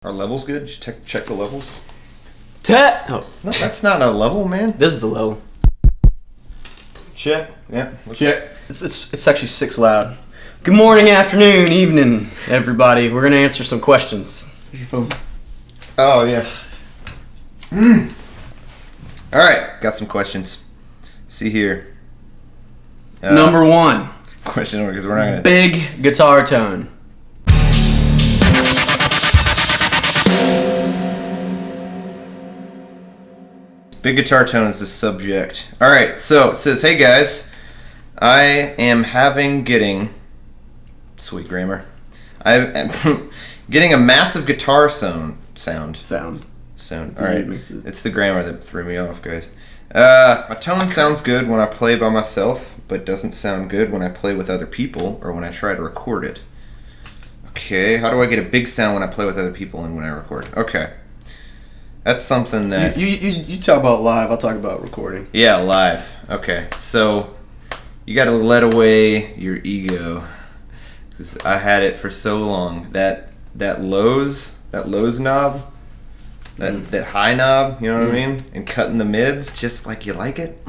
Our level's good? Did you check the levels? No, that's not a level, man. this is the level. Check. Yeah. Check. It's actually 6 loud. Good morning, afternoon, evening, everybody. We're gonna answer some questions. Your phone. Oh yeah. All right, got some questions. See here. Number 1. Question because we're not gonna. Big guitar tone. Big guitar tone is the subject. All right, so it says, "Hey guys, I am getting sweet grammar. I'm getting a massive guitar sound. All right, it's the grammar that threw me off, guys. My tone sounds good when I play by myself, but doesn't sound good when I play with other people or when I try to record it. Okay, how do I get a big sound when I play with other people and when I record? Okay." That's something that... You talk about live, I'll talk about recording. Yeah, live. Okay, so you gotta let away your ego. 'Cause I had it for so long. That lows knob, that high knob, you know what I mean? And cutting the mids just like you like it.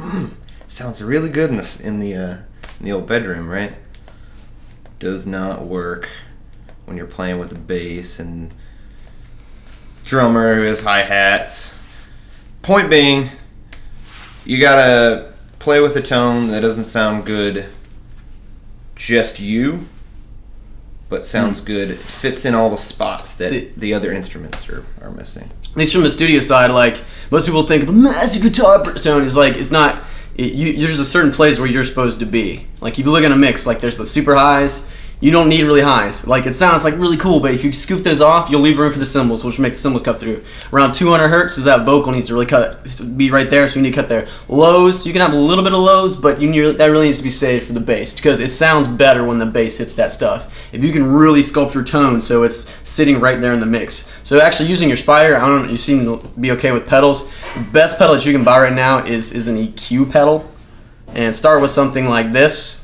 Sounds really good in the old bedroom, right? Does not work when you're playing with the bass and drummer who has hi-hats. Point being, you gotta play with a tone that doesn't sound good just you, but sounds good. It fits in all the spots that the other instruments are missing. At least from the studio side, like, most people think the massive guitar tone is like, it's not, there's a certain place where you're supposed to be. Like, if you look at a mix, like, there's the super highs. You don't need really highs. Like, it sounds like really cool, but if you scoop those off, you'll leave room for the cymbals, which will make the cymbals cut through. Around 200 hertz is that vocal needs to really be right there, so you need to cut there. Lows, you can have a little bit of lows, but that really needs to be saved for the bass, because it sounds better when the bass hits that stuff. If you can really sculpt your tone so it's sitting right there in the mix. So actually using your Spider, I don't know, you seem to be okay with pedals. The best pedal that you can buy right now is an EQ pedal. And start with something like this.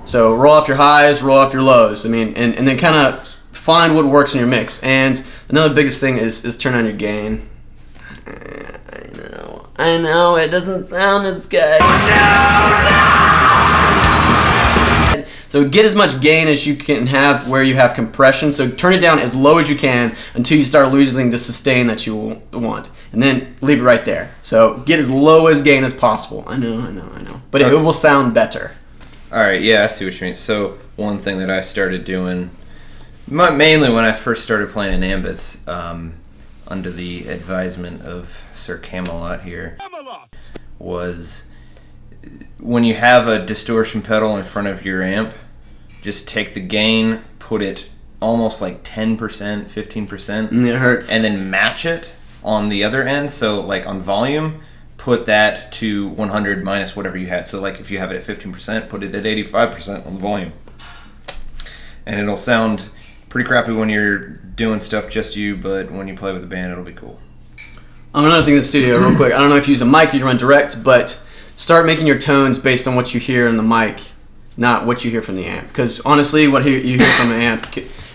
So roll off your highs, roll off your lows. I mean, and then kind of find what works in your mix. And another biggest thing is turn on your gain. I know, it doesn't sound as good. No! So get as much gain as you can have where you have compression. So turn it down as low as you can until you start losing the sustain that you want. And then leave it right there. So get as low as gain as possible. I know. But it will sound better. Alright, yeah, I see what you mean. So, one thing that I started doing, mainly when I first started playing in Ambits, under the advisement of Sir Camelot here, was when you have a distortion pedal in front of your amp, just take the gain, put it almost like 10%, 15%, and it hurts. And then match it on the other end, so like on volume, put that to 100 minus whatever you had. So like if you have it at 15%, put it at 85% on the volume. And it'll sound pretty crappy when you're doing stuff just you, but when you play with a band, it'll be cool. Another thing in the studio, real quick. I don't know if you use a mic or you run direct, but start making your tones based on what you hear in the mic, not what you hear from the amp. Because honestly, what you hear from the amp,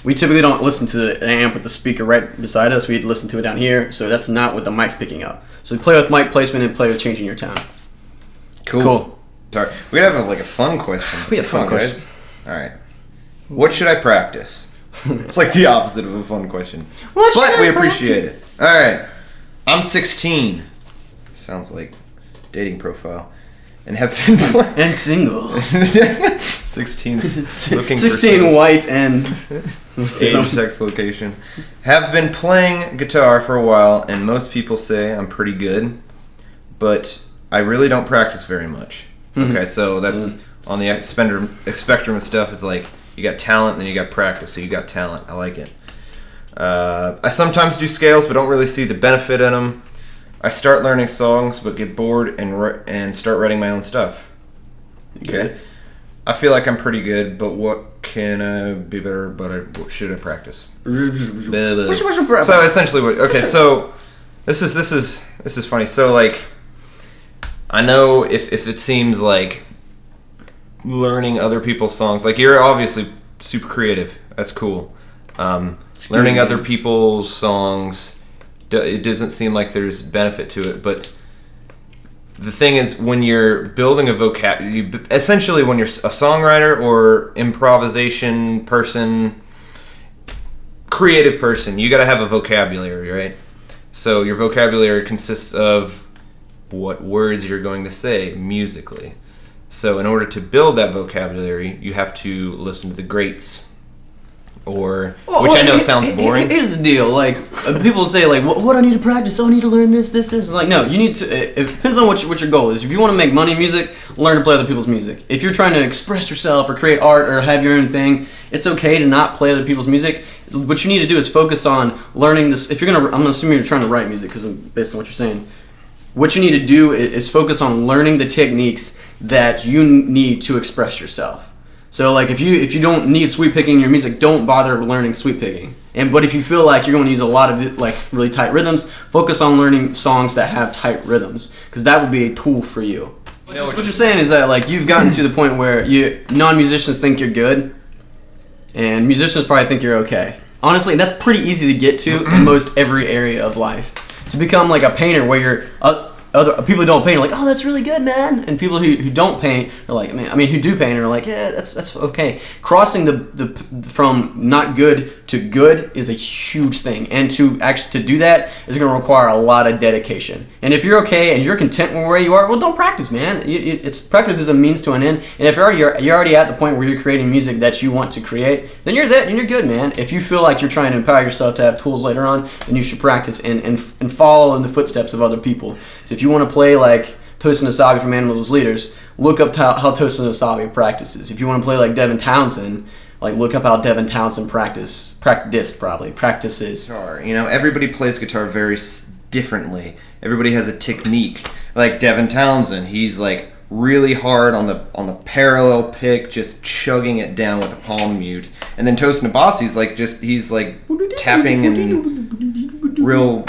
we typically don't listen to an amp with the speaker right beside us. We listen to it down here, so that's not what the mic's picking up. So play with mic placement and play with changing your tone. Cool. Sorry. We have a fun question. We have fun questions. All right. What should I practice? It's like the opposite of a fun question. But we appreciate it. All right. I'm 16. Sounds like dating profile. And have been playing. And single. 16 looking 16 white and age, sex, location. Have been playing guitar for a while, and most people say I'm pretty good, but I really don't practice very much. Okay, so that's on the spectrum of stuff. It's like you got talent, and then you got practice. So you got talent. I like it. I sometimes do scales, but don't really see the benefit in them. I start learning songs, but get bored and start writing my own stuff. Okay. I feel like I'm pretty good, but what can I be better? What should I practice? So essentially, so this is funny. So like, I know if it seems like learning other people's songs. Like, you're obviously super creative. That's cool. Learning other people's songs, it doesn't seem like there's benefit to it. But the thing is, when you're building a vocabulary, essentially when you're a songwriter or improvisation person, creative person, you got to have a vocabulary, right? So your vocabulary consists of what words you're going to say musically. So in order to build that vocabulary, you have to listen to the greats, which I know sounds boring. Here's the deal: like people say, like, what I need to practice? Oh, I need to learn this. It's like, no, you need to. It depends on what your goal is. If you want to make money in music, learn to play other people's music. If you're trying to express yourself or create art or have your own thing, it's okay to not play other people's music. What you need to do is focus on learning this. If you're gonna, I'm assuming you're trying to write music because based on what you're saying. What you need to do is focus on learning the techniques that you need to express yourself. So, like, if you don't need sweep picking in your music, don't bother learning sweep picking. But if you feel like you're going to use a lot of like really tight rhythms, focus on learning songs that have tight rhythms, because that would be a tool for you. What you're saying is that, like, you've gotten to the point where non-musicians think you're good, and musicians probably think you're okay. Honestly, that's pretty easy to get to in most every area of life. To become like a painter where you're other people who don't paint are like, oh, that's really good, man, and people who don't paint are like, man, I mean, who do paint are like, yeah, that's okay. Crossing the from not good to good is a huge thing, and to do that is going to require a lot of dedication. And if you're okay and you're content with where you are, well, don't practice, man. Practice is a means to an end. And if you're already at the point where you're creating music that you want to create, then you're there and you're good, man. If you feel like you're trying to empower yourself to have tools later on, then you should practice and follow in the footsteps of other people. So if you want to play like Tosin Asabi from Animals as Leaders, look up how Tosin Asabi practices. If you want to play like Devin Townsend, like, look up how Devin Townsend practices. Guitar. You know, everybody plays guitar very differently. Everybody has a technique. Like Devin Townsend, he's like really hard on the parallel pick, just chugging it down with a palm mute. And then Tosin Abasi's like he's like tapping and real,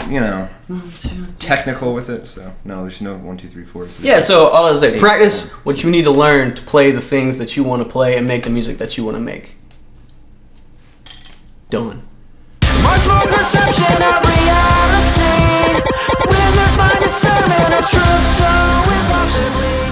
technical with it. So no, there's no 1, 2, 3, 4. Yeah, so all I say, practice what you need to learn to play the things that you want to play and make the music that you want to make. Done. Much more perception of reality. When there's my discernment of truth, so impossibly.